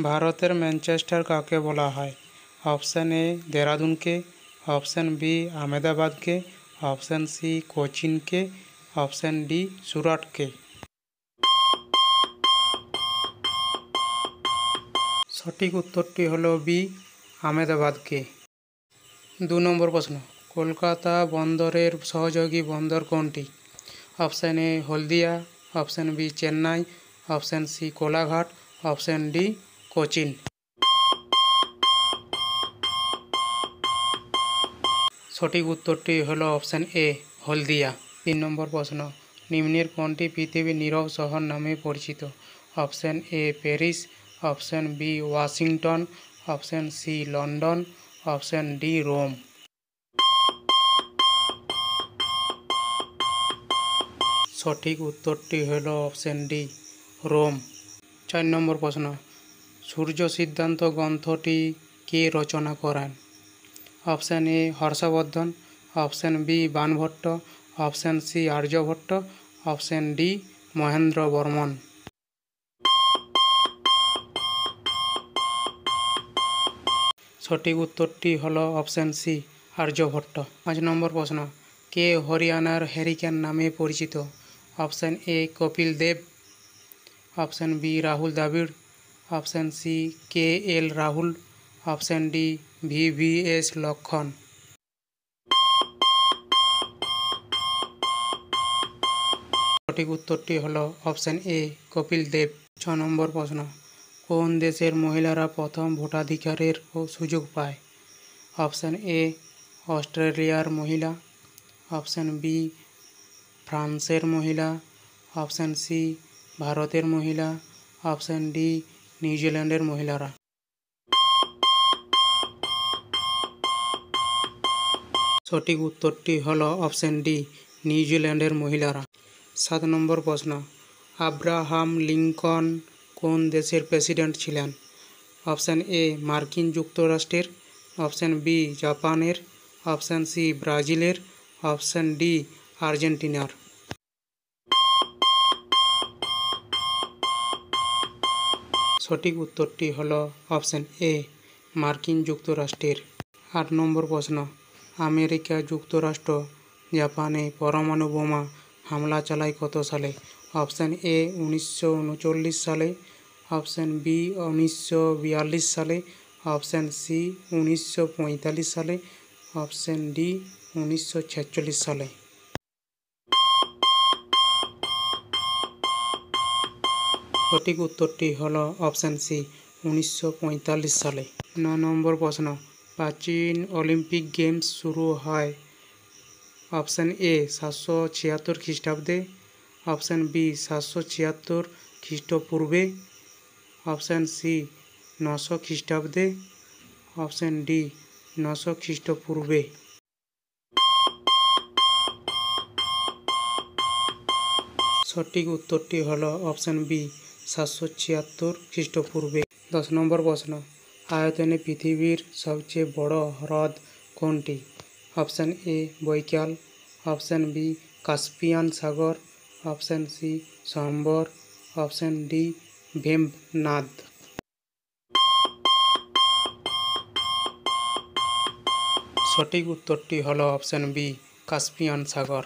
ভারতের ম্যানচেস্টার কাকে বলা হয়? অপশান এ দেরাদুনকে, অপশান বি আহমেদাবাদকে, অপশান সি কোচিনকে, অপশান ডি সুরাটকে। সঠিক উত্তরটি হলো বি আহমেদাবাদকে। 2 নম্বর প্রশ্ন, কলকাতা বন্দরের সহযোগী বন্দর কোনটি? Option A Haldia, option B Chennai, option C Kolaghat, option D Cochin. সঠিক উত্তরটি হলো অপশান এ হলদিয়া। 3 নম্বর প্রশ্ন, নিম্নের কোনটি পৃথিবীর নীরব শহর নামে পরিচিত? Option A Paris, option B Washington, option C London, option D Rome. সঠিক উত্তরটি হলো অপশান ডি রোম। 4 নম্বর প্রশ্ন, সূর্য সিদ্ধান্ত গ্রন্থটি কে রচনা করেন? Option A Harshavardhan, option B Banabhatta, option C Aryabhata, option D Mahendra Varman. সঠিক উত্তরটি হলো অপশান সি আর্যভট্ট। 5 নম্বর প্রশ্ন, কে হরিয়ানার হ্যারিকেন নামে পরিচিত? Option A Kapil Dev, option B Rahul Dravid, option C K L Rahul, option D VVS Laxman. সঠিক উত্তরটি হলো অপশান এ কপিল দেব। 6 নম্বর প্রশ্ন, কোন দেশের মহিলারা প্রথম ভোটাধিকারের সুযোগ পায়? অপশান এ অস্ট্রেলিয়ার মহিলা, অপশান বি ফ্রান্সের মহিলা, অপশান সি ভারতের মহিলা, অপশান ডি নিউজিল্যান্ডের মহিলারা। সঠিক উত্তরটি হলো অপশান ডি নিউজিল্যান্ডের মহিলারা। 7 নম্বর প্রশ্ন, আব্রাহাম লিঙ্কন কোন দেশের প্রেসিডেন্ট ছিলেন? অপশান এ মার্কিন যুক্তরাষ্ট্রের, অপশান বি জাপানের, অপশান সি ব্রাজিলের, অপশান ডি আর্জেন্টিনার। সঠিক উত্তরটি হলো অপশান এ মার্কিন যুক্তরাষ্ট্রের। 8 নম্বর প্রশ্ন, আমেরিকা যুক্তরাষ্ট্র জাপানে পরমাণু বোমা হামলা চালায় কত সালে? অপশান এ 1939 সালে, অপশান বি 1942 সালে, অপশান সি 1945 সালে, অপশান ডি 1946 সালে। সঠিক উত্তরটি হলো অপশান সি 1945 সালে। 9 নম্বর প্রশ্ন, প্রাচীন অলিম্পিক গেমস শুরু হয় অপশান এ 776 খ্রিস্টাব্দে, অপশান বি 776 খ্রিস্টপূর্বে, অপশান সি 900 খ্রিস্টাব্দে, অপশান ডি 900 খ্রিস্টপূর্বে। সঠিক উত্তরটি হলো অপশান বি 776 খ্রিস্টপূর্বে। 10 নম্বর প্রশ্ন, আয়তনে পৃথিবীর সবচেয়ে বড় হ্রদ কোনটি? Option A Baikal, option B Caspian সাগর, option C Sambhar, option D Vembanad. সঠিক উত্তরটি হলো অপশান বি কাস্পিয়ান সাগর।